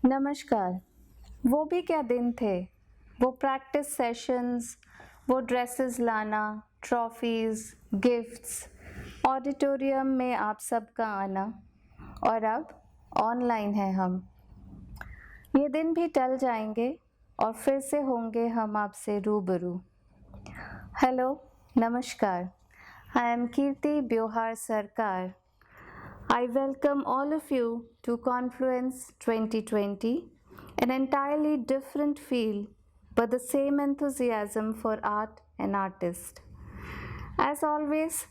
नमस्कार। वो भी क्या दिन थे। वो प्रैक्टिस सेशंस, वो ड्रेसेस लाना, ट्रॉफीज, गिफ्ट्स, ऑडिटोरियम में आप सबका आना और अब ऑनलाइन है हम। ये दिन भी टल जाएंगे और फिर से होंगे हम आपसे रूबरू। हेलो, नमस्कार। आई एम कीर्ति ब्योहार सरकार। I welcome all of you to Confluence 2020, an entirely different field but the same enthusiasm for art and artists. As always,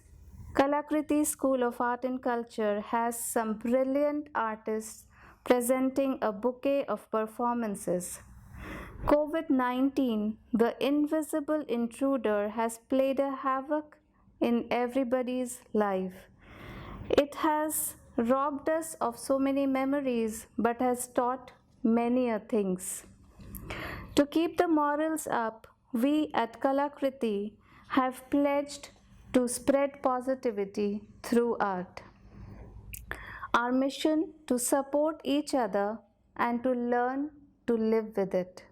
Kalakriti School of Art and Culture has some brilliant artists presenting a bouquet of performances. COVID-19, the invisible intruder, has played a havoc in everybody's life. It has robbed us of so many memories but has taught many a things. To keep the morals up, we at Kalakriti have pledged to spread positivity through art. Our mission to support each other and to learn to live with it.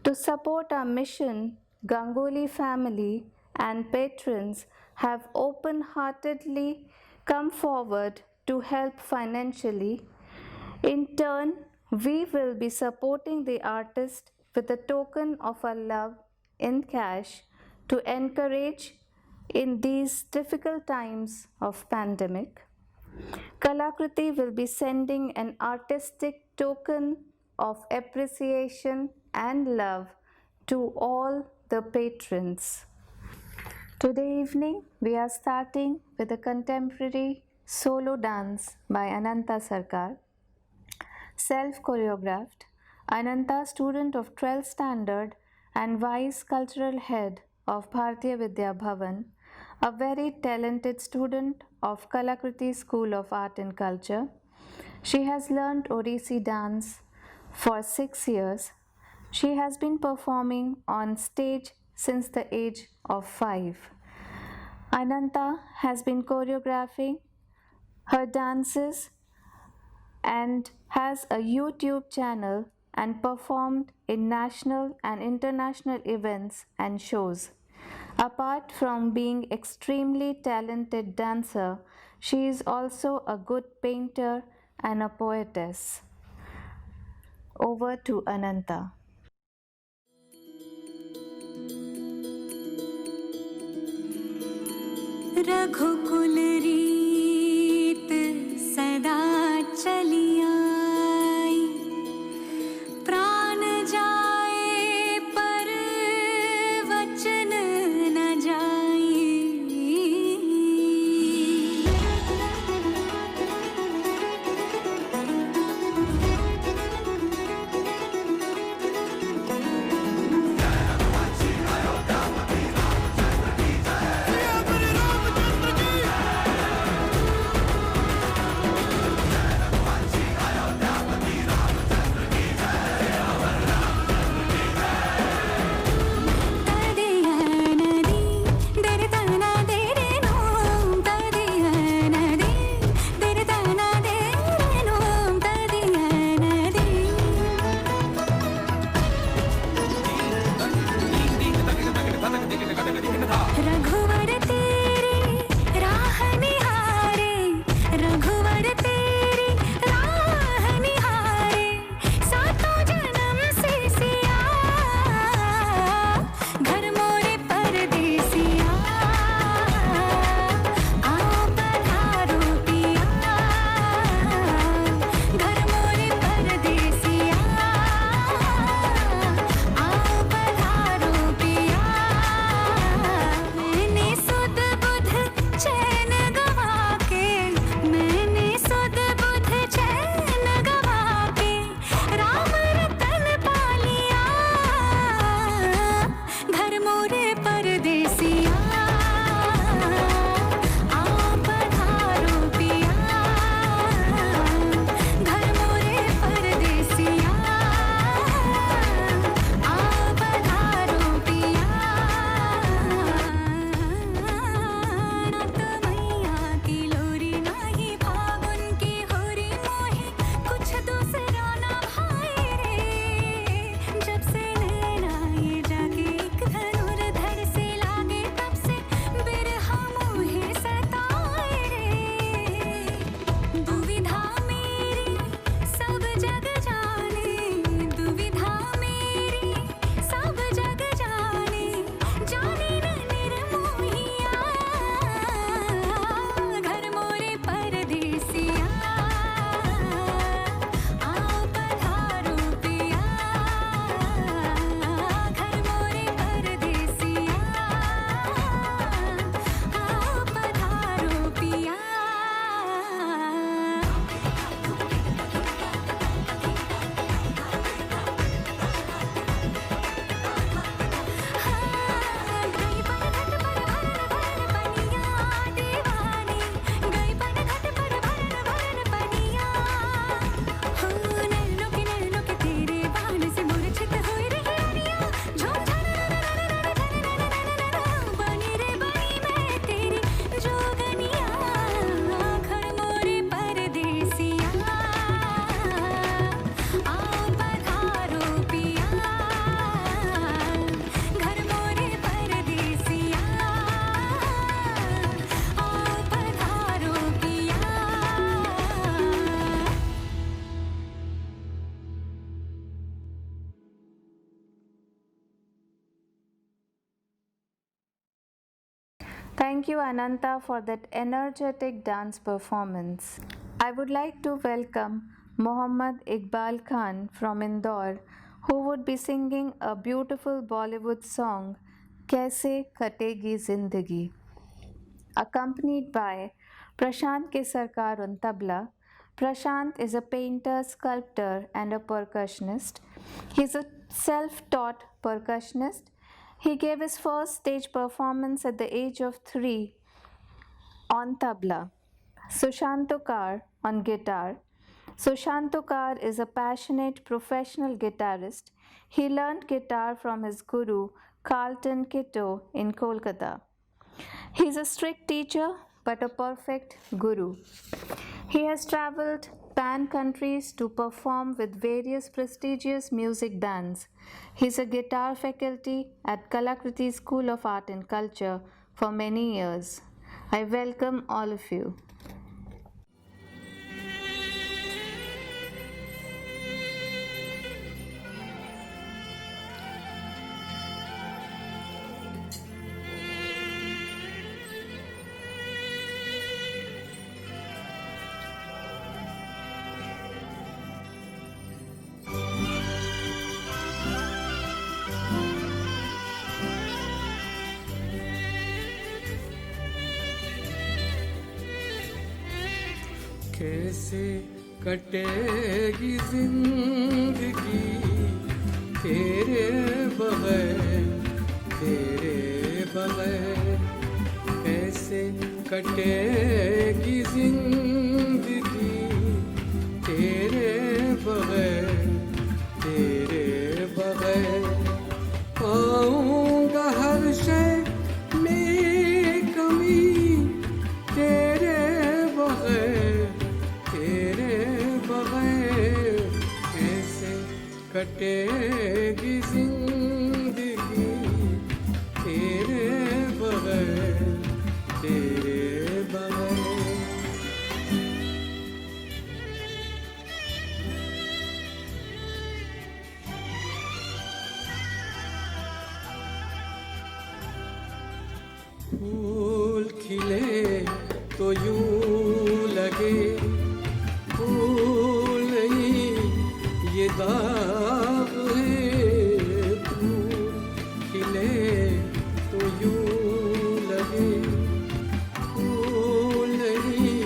To support our mission, Ganguly family and patrons have open-heartedly come forward to help financially. In turn, we will be supporting the artist with a token of our love in cash to encourage in these difficult times of pandemic. Kalakriti will be sending an artistic token of appreciation and love to all the patrons. Today evening, we are starting with a contemporary solo dance by Ananta Sarkar. Self-choreographed, Ananta, student of 12th standard and vice cultural head of Bharatiya Vidya Bhavan, a very talented student of Kalakriti School of Art and Culture. She has learned Odissi dance for 6 years. She has been performing on stage since the age of 5. Ananta has been choreographing her dances and has a YouTube channel and performed in national and international events and shows. Apart from being extremely talented dancer, she is also a good painter and a poetess. Over to Ananta. रघुकुल रीत सदा चली आई, प्राण जाए पर वचन न जाए। Thank you, Ananta, for that energetic dance performance. I would like to welcome Mohammad Iqbal Khan from Indore, who would be singing a beautiful Bollywood song, Kaise Kategi Zindagi, accompanied by Prashant Kesarkar on tabla. Prashant is a painter, sculptor, and a percussionist. He's a self taught percussionist. He gave his first stage performance at the age of 3 on tabla. Sushantokar on guitar. Sushantokar is a passionate professional guitarist. He learned guitar from his guru Carlton Kitto in Kolkata. He is a strict teacher but a perfect guru. He has traveled pan countries to perform with various prestigious music bands. He is a guitar faculty at Kalakriti School of Art and Culture for many years. I welcome all of you. कैसे कटेगी जिंदगी तेरे बगैर कैसे कटेगी जिंदगी तेरे बगैर पाऊंगा हर शय में कमी तेरे बगैर कैसे कटेगी जिंदगी तेरे बगैर फूल खिले तो यूं लगे फूल नहीं ये दाग है फूल खिले तो यूं लगे फूल नहीं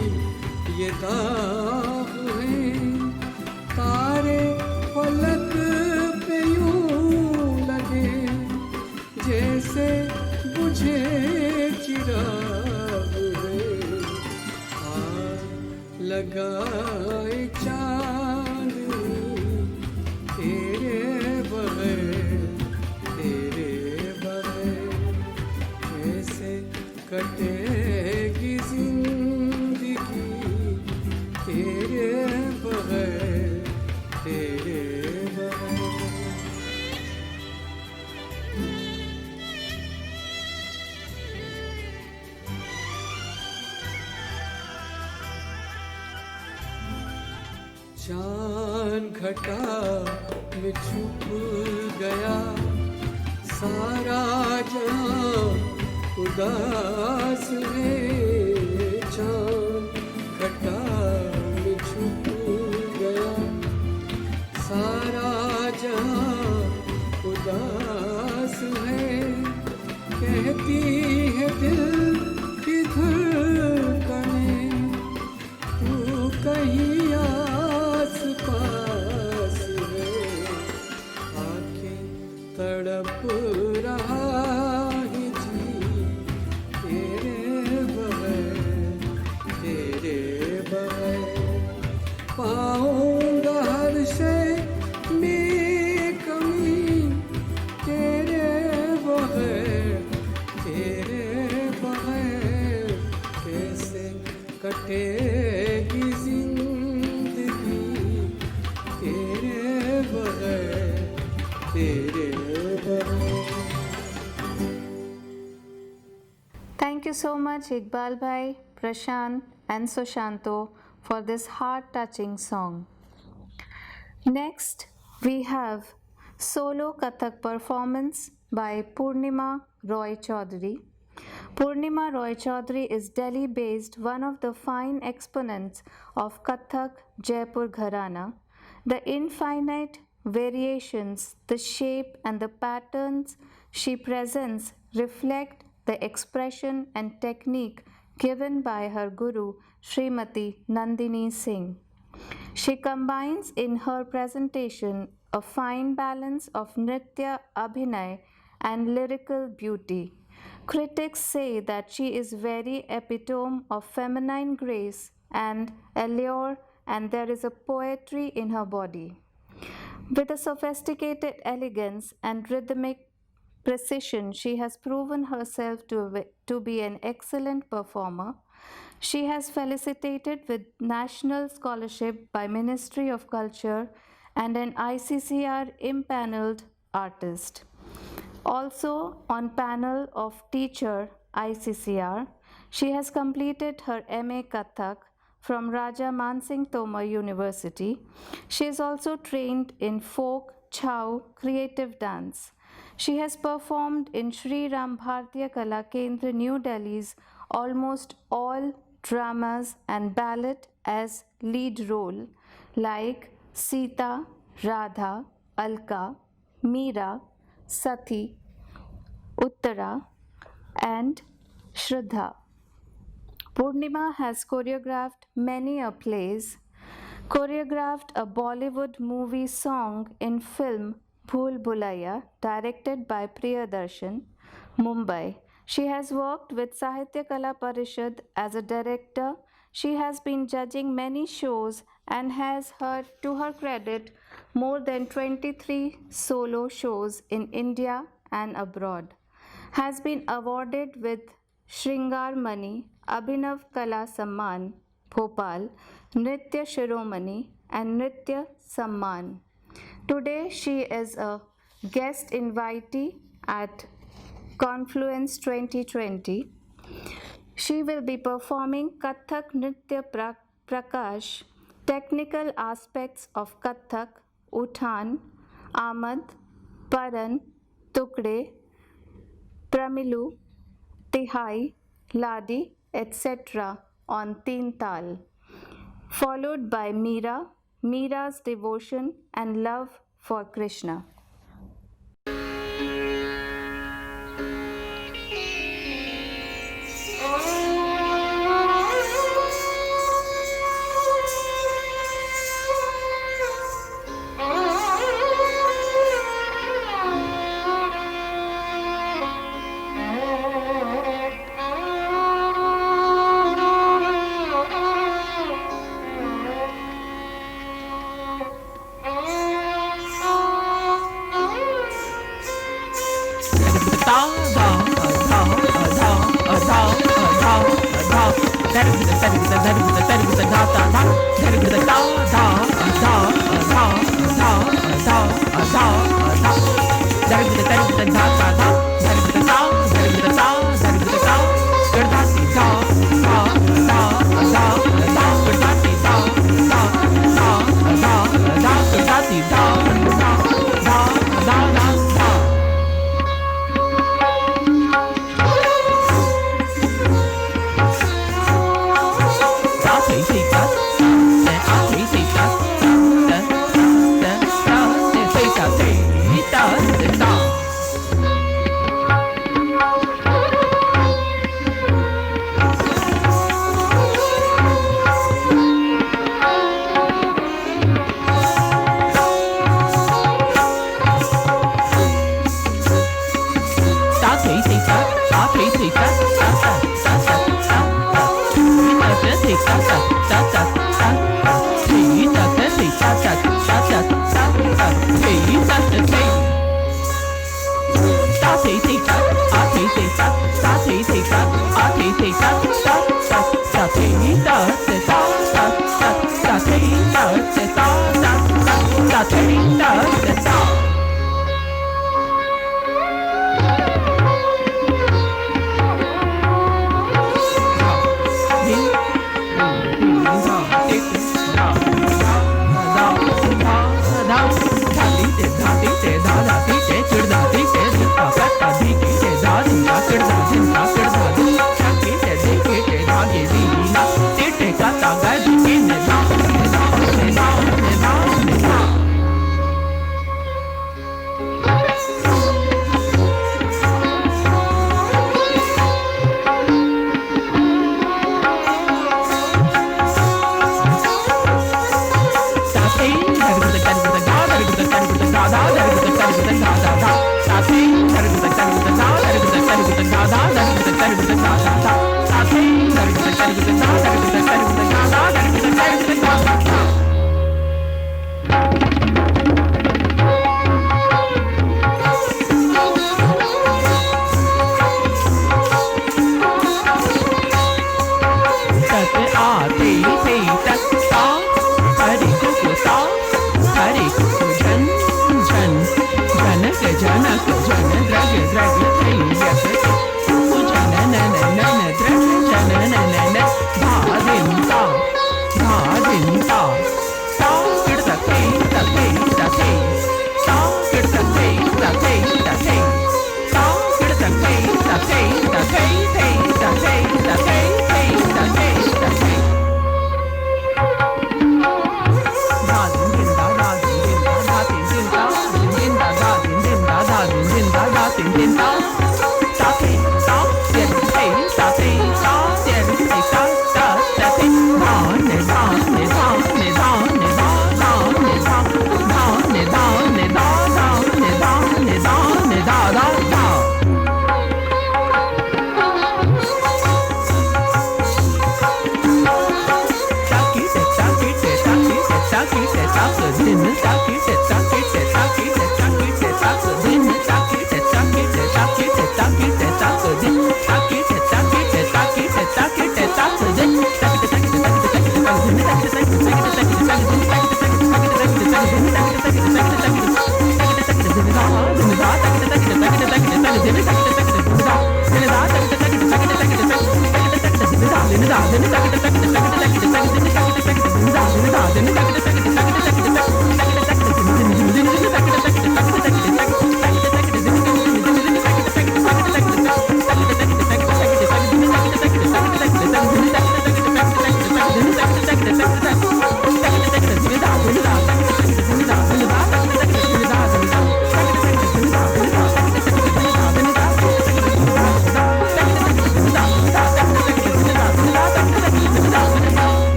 ये दाग है तारे फलक पे यूं लगे जैसे बुझे चिराग है लगाए चांदनी तेरे बगैर कैसे कटेगी जिंदगी तेरे बगैर चांद घटा में छुप गया सारा जहां उदास है चांद घटा में छुप गया सारा जहां उदास है कहती है दिल की धड़कनें तू कहीं तड़प रहा है जी तेरे बगैर पाऊंगा हर शय में कमी तेरे बगैर कैसे कटेगी जिंदगी तेरे बगैर Thank you so much, Iqbal Bhai, Prashant, and Sushanto for this heart-touching song. Next, we have solo Kathak performance by Purnima Roy Chaudhary. Purnima Roy Chaudhary is Delhi based, one of the fine exponents of Kathak Jaipur Gharana. The infinite variations, the shape, and the patterns she presents reflect the expression and technique given by her guru, Srimati Nandini Singh. She combines in her presentation a fine balance of nritya, abhinay, and lyrical beauty. Critics say that she is very epitome of feminine grace and allure, and there is a poetry in her body. With a sophisticated elegance and rhythmic precision, she has proven herself to be an excellent performer. She has felicitated with national scholarship by Ministry of Culture and an ICCR impaneled artist. Also on panel of teacher ICCR, she has completed her MA Kathak from Raja Mansingh Tomar University. She is also trained in folk, chow, creative dance. She has performed in Sri Ram Bhartiya Kala Kendra, New Delhi's almost all dramas and ballet as lead role like Sita, Radha, Alka, Meera, Sati, Uttara, and Shraddha. Purnima has choreographed many a plays, choreographed a Bollywood movie song in film Bhool Bhulaiya, directed by Priyadarshan, Mumbai. She has worked with Sahitya Kala Parishad as a director. She has been judging many shows and has heard to her credit more than 23 solo shows in India and abroad. Has been awarded with Shringar Mani, Abhinav Kala Samman, Bhopal, Nritya Shiromani, and Nritya Samman. Today she is a guest invitee at Confluence 2020. She will be performing Kathak Nritya Prakash, technical aspects of Kathak, Uthan, Amad, Paran, Tukde, Pramilu, Tihai, Ladi, etc. on Teen Tal, followed by Meera, Meera's devotion and love for Krishna. Da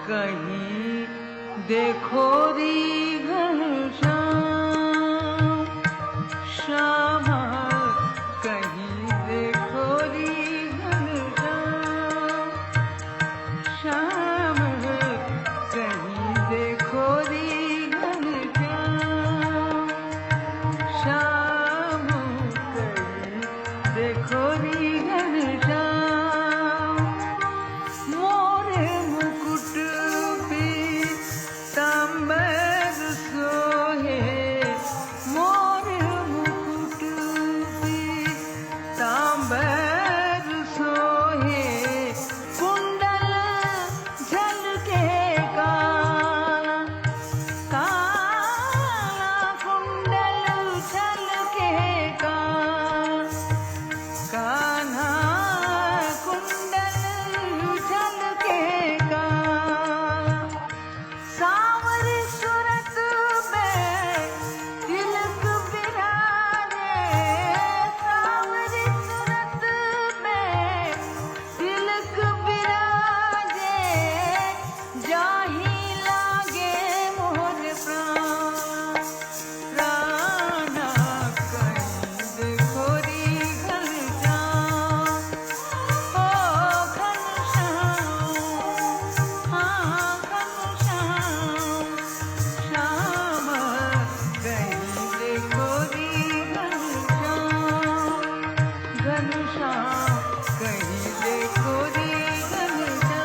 कहीं देखो री घनश्याम श्याम, कहीं देखो री घनश्याम श्याम, कहीं देखो री घनश्याम श्याम, कहीं देखो री घनश्याम। मोरे मुकुट पीताम्बर सोहे, मोरे मुकुट पीताम्बर सोहे, कुंडल झलके काला काला, कुंडल झलके कान्हा, कुंडल झलके सांवरी सूरत में तिलक बिराजे, सांवरी सूरत में तिलक बिराजे, जाही लागे मोर प्राण प्राणा, कहीं देखो री घनश्याम, ओ घनश्याम, हाँ घनश्याम श्याम, कहीं देखो री घनश्याम, घनश्याम, कहीं देखो री घनश्याम।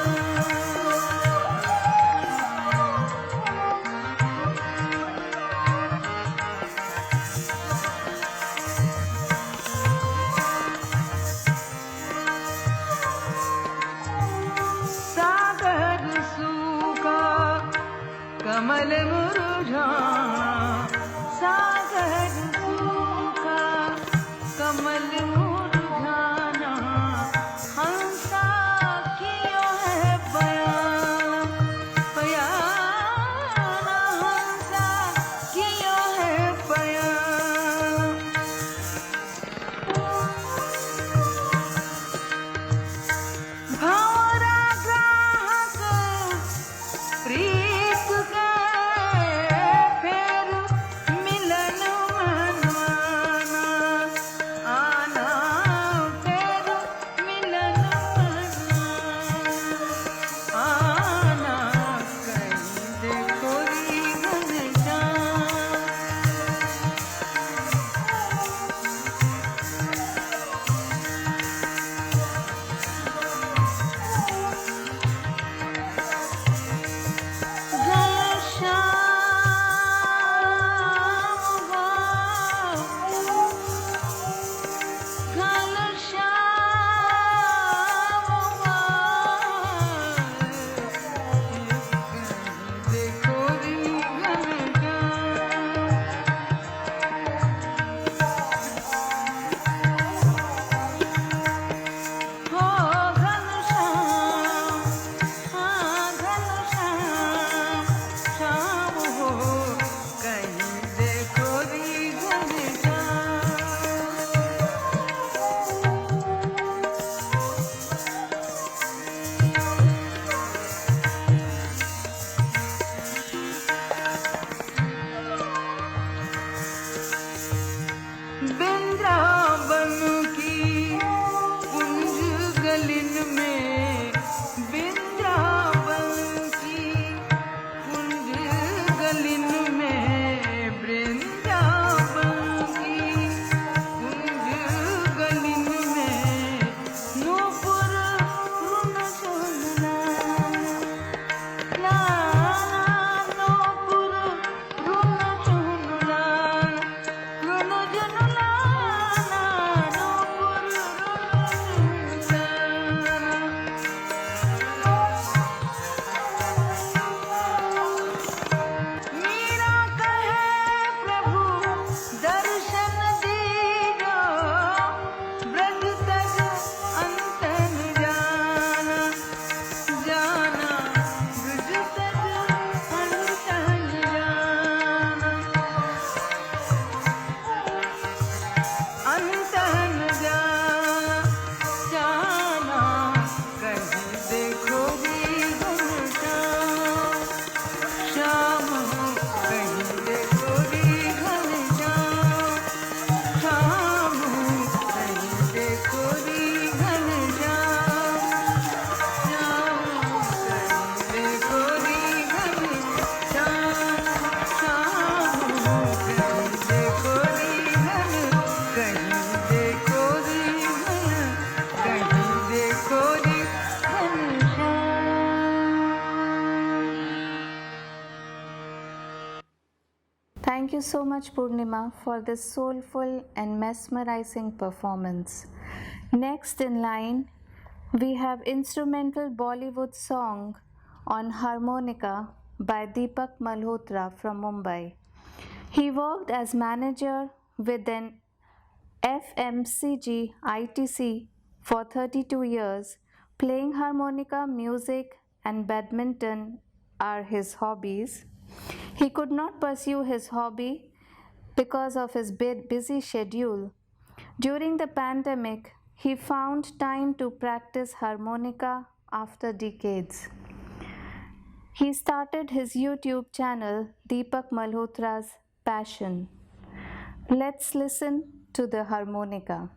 सागर सूखा कमल मुरझाना, सागर सूखा कमल मुरझाना, हंसा कियो है बयान बयाना, हंसा कियो है बयान। भंवरा ग्राहक प्रीत के फेर मिलन मनवाना, आना Thank you so much, Purnima, for this soulful and mesmerizing performance. Next in line, we have instrumental Bollywood song on harmonica by Deepak Malhotra from Mumbai. He worked as manager with an FMCG ITC for 32 years. Playing harmonica, music, and badminton are his hobbies. He could not pursue his hobby because of his busy schedule. During the pandemic, he found time to practice harmonica after decades. He started his YouTube channel, Deepak Malhotra's Passion. Let's listen to the harmonica.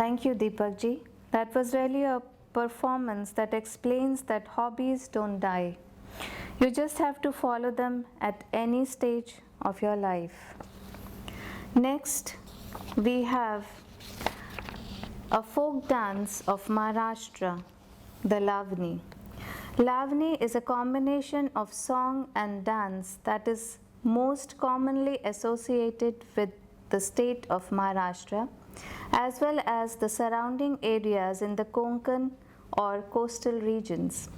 Thank you, Deepak ji. That was really a performance that explains that hobbies don't die. You just have to follow them at any stage of your life. Next, we have a folk dance of Maharashtra, the Lavani. Lavani is a combination of song and dance that is most commonly associated with the state of Maharashtra as well as the surrounding areas in the Konkan or coastal regions.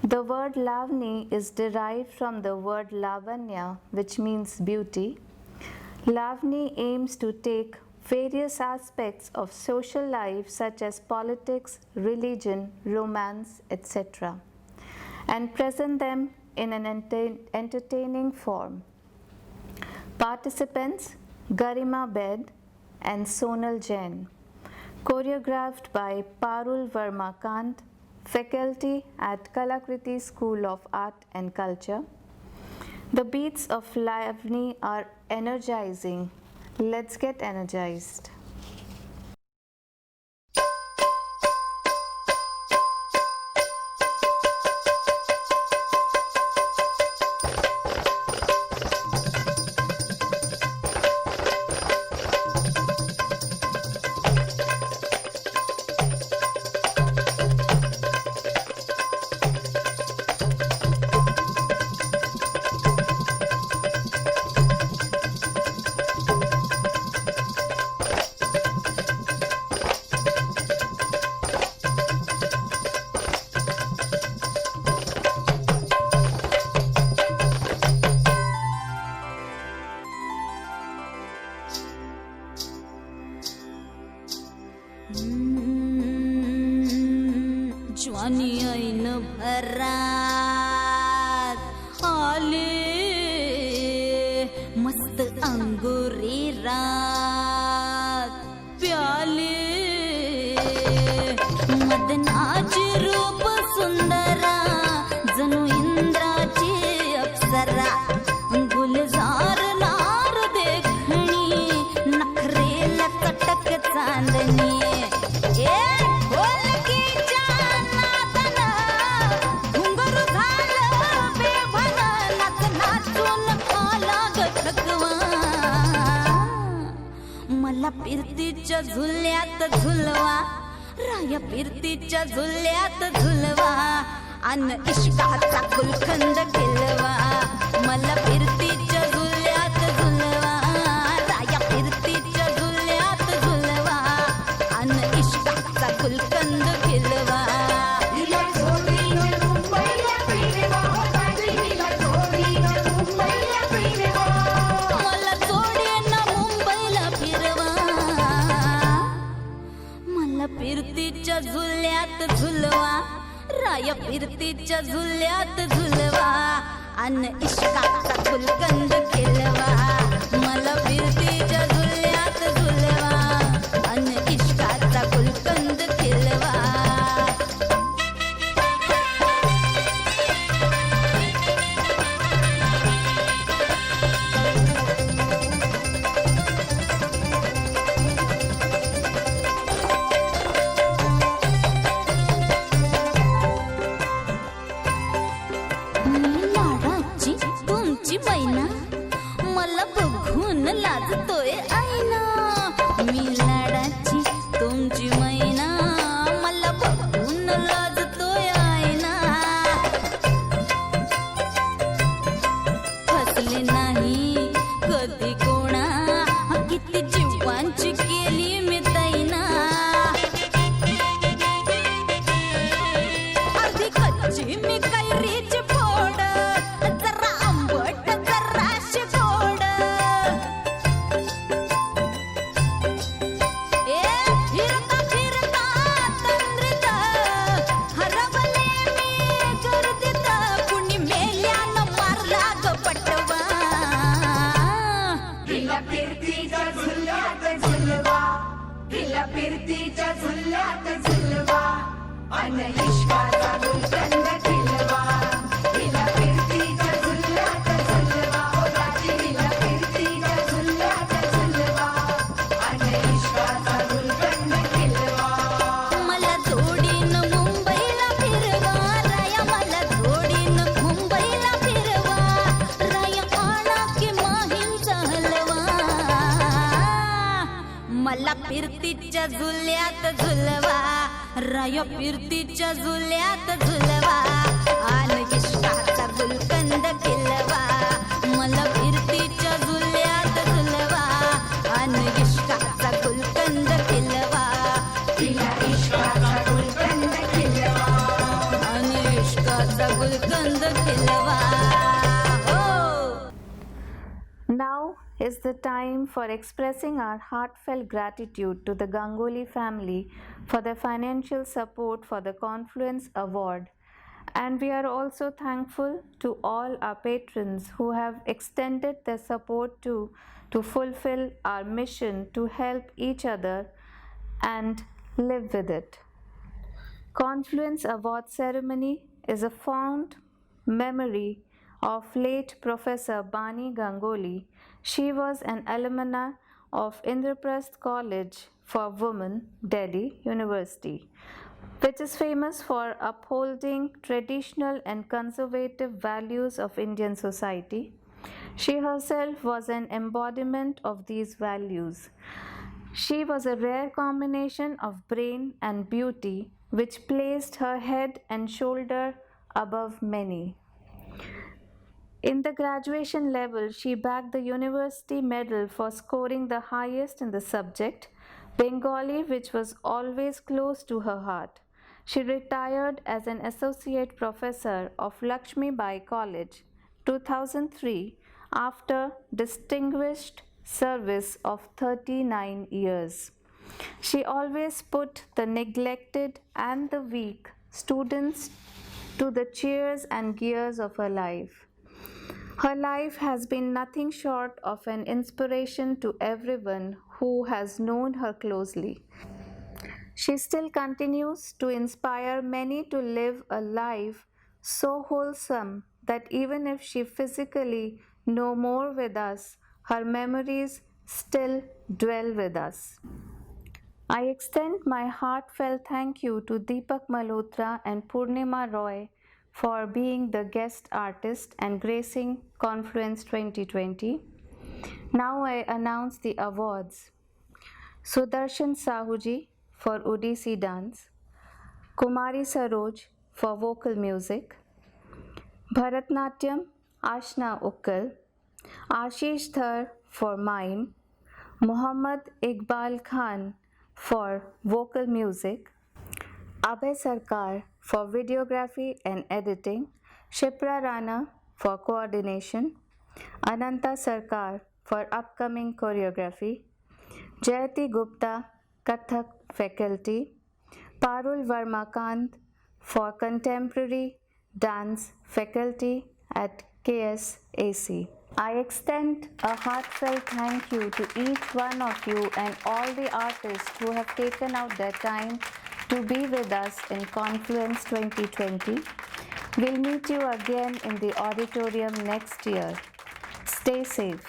The word Lavani is derived from the word Lavanya, which means beauty. Lavani aims to take various aspects of social life such as politics, religion, romance, etc., and present them in an entertaining form. Participants Garima Bed and Sonal Jain. Choreographed by Parul Verma Kant, faculty at Kalakriti School of Art and Culture. The beats of Lavani are energizing. Let's get energized. ज्वानी ऐन भरात आले मस्त अंगुरी रात प्याले मदनाची रूप सुंदरा जणू इंद्राची अप्सरा गुलजार लार देखणी नखरेला कटक चांदणी फिरतीच्या झुल्यात झुलवा राया फिरतीच्या झुल्यात झुलवा अन इश्काचा गुलखंद खिलवा मला फिरतीच्या झुल्यात झुलवा राया फिरतीच्या झुल्यात झुलवा अन इश्काचा गुलखंद खिलवा फिरतीच्या झुल्यात झुलवा राया फिरतीच्या झुल्यात झुलवा अन इश्काचा गुलकंद खिलवा मला फिरतीच्या झुल्यात झुलवा अन इश्काचा गुलकंद खिलवा मैना मला बघून लाजतोय आईना मी लाडाची तुमची मैना मला बघून लाजतोय आईना फसले नाही कधी कोणा किती जीवांची केली मी दैना अर्धी कच्ची मी कैरीची फोड जरा आंबट जराशी गोड फिरता फिरता तंद्रीत हरवले मी गर्दीत कुणी मेल्यानं मारला ग पटवा तिला फिरतीच्या झुल्यात झुलवा तिला फिरतीच्या झुल्यात झुलवा अन इश्काचा गुलकंद खिलवा तिला फिरतीच्या झुल्यात झुलवा ओ राजी तिला फिरतीच्या झुल्यात झुलवा अन इश्काचा गुलकंद खिलवा मला फिरतीच्या झुल्यात झुलवा राय फिरतीच्या झुल्यात झुलवा आन इश्काचा गुलकंद खिलवा मला फिरतीच्या झुल्यात झुलवा आन इश्काचा गुलकंद खिलवा तिला इश्काचा गुलकंद खिलवा आन इश्काचा गुलकंद खिलवा हो Now is the time for expressing our heartfelt gratitude to the Ganguly family for their financial support for the Confluence Award. And we are also thankful to all our patrons who have extended their support to fulfill our mission to help each other and live with it. Confluence Award ceremony is a fond memory of late Professor Bani Ganguly. She was an alumna of Indraprasth College for Women, Delhi University, which is famous for upholding traditional and conservative values of Indian society. She herself was an embodiment of these values. She was a rare combination of brain and beauty, which placed her head and shoulder above many. In the graduation level, she bagged the university medal for scoring the highest in the subject, Bengali, which was always close to her heart. She retired as an associate professor of Lakshmi Bai College, 2003, after distinguished service of 39 years. She always put the neglected and the weak students to the cheers and gears of her life. Her life has been nothing short of an inspiration to everyone who has known her closely. She still continues to inspire many to live a life so wholesome that even if she physically no more with us, her memories still dwell with us. I extend my heartfelt thank you to Deepak Malhotra and Purnima Roy for being the guest artist and gracing Confluence 2020. Now I announce the awards. Sudarshan Sahuji for Odissi dance, Kumari Saroj for vocal music, Bharatnatyam Ashna Ukkal, Ashish Dhar for mime, Muhammad Iqbal Khan for vocal music, Abhay Sarkar for videography and editing, Shipra Rana for coordination, Ananta Sarkar for upcoming choreography, Jayati Gupta Kathak faculty, Parul Varmakant for contemporary dance faculty at KSAC. I extend a heartfelt thank you to each one of you and all the artists who have taken out their time to be with us in Confluence 2020. We'll meet you again in the auditorium next year. Stay safe.